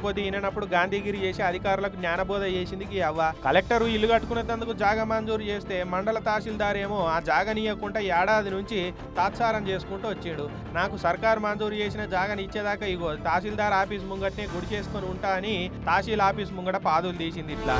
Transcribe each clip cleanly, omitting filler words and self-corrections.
కొద్ది ఈనప్పుడు గాంధీగిరి చేసి అధికారులకు జ్ఞానబోధ చేసింది ఈ అవ్వ. కలెక్టర్ ఇల్లు కట్టుకునేందుకు జాగా మంజూరు చేస్తే మండల తహసీల్దార్ ఏమో ఆ జాగనీయకుండా ఏడాది నుంచి తాత్సారం చేసుకుంటూ వచ్చాడు. నాకు సర్కారు మంజూరు చేసిన జాగని ఇచ్చేదాకా ఇగో తహసీల్దార్ ఆఫీస్ ముంగట్నే గుడి చేసుకొని ఉంటా అని తహసీల్ ఆఫీస్ ముంగట పాదులు తీసింది ఇట్లా.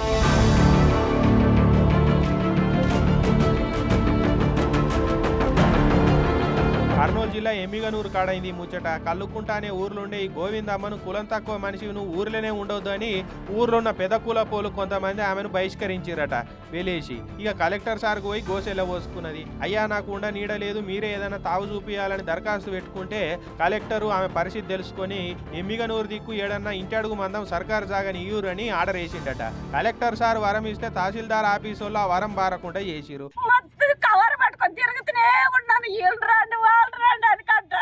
కర్నూలు జిల్లా ఎమ్మిగనూరు కాడైంది ముచ్చట. కల్లుకుంట అనే ఊర్లుండే ఈ గోవిందమ్మను కులం తక్కువ మనిషి నువ్వు ఊర్లోనే ఉండొద్దు అని ఊర్లో ఉన్న పెద్ద కుల పోలు కొంతమంది ఆమెను బహిష్కరించారట వెలేసి. ఇక కలెక్టర్ సార్కు పోయి గోసెల్ల పోసుకున్నది. అయ్యా నాకు ఉండ నీడ లేదు, మీరే ఏదైనా తావు చూపియాలని దరఖాస్తు పెట్టుకుంటే కలెక్టరు ఆమె పరిస్థితి తెలుసుకొని ఎమ్మిగనూరు దిక్కు ఏడన్నా ఇంటడుగు మందం సర్కారు జాగని ఇయ్యూరని ఆర్డర్ వేసిండట. కలెక్టర్ సార్ వరం ఇస్తే తహసీల్దార్ ఆఫీసు వాళ్ళు ఆ వరం బారకుండా చేసిరు. కవర్ పట్టుకొని తిరుగుతూనే ఉన్నాను. ఇల్లు రండి వాళ్ళు రండి అనుకంట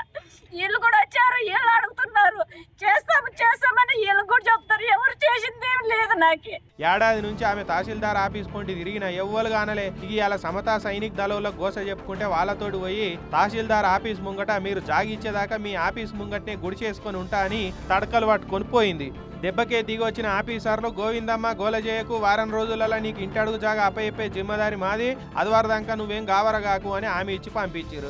వీళ్ళు కూడా వచ్చారు, వీళ్ళు అడుగుతున్నారు చేస్తామని వీళ్ళు కూడా చెప్తారు. ఎవరు చేసింది ఏం లేదు నాకు. ఏడాది నుంచి ఆమె తహసీల్దార్ ఆఫీస్ కొంటి తిరిగిన ఎవ్వరు కానలే. ఇవాళ సమతా సైనిక్ దళంలో గోస చెప్పుకుంటే వాళ్ళతోటి పోయి తహసీల్దార్ ఆఫీస్ ముంగట మీరు జాగిచ్చేదాకా మీ ఆఫీస్ ముంగటనే గుడి చేసుకొని ఉంటా అని తడకలు పట్టుకొని పోయింది. దెబ్బకే దిగి వచ్చిన ఆఫీసర్లు గోవిందమ్మ గోల చేయకు, వారం రోజులలో నీకు ఇంటడుగు జాగా అప్పయ్యే జిమ్మదారి మాది, అదివారదాకా నువ్వేం గావరగాకు అని ఆమె ఇచ్చి పంపించారు.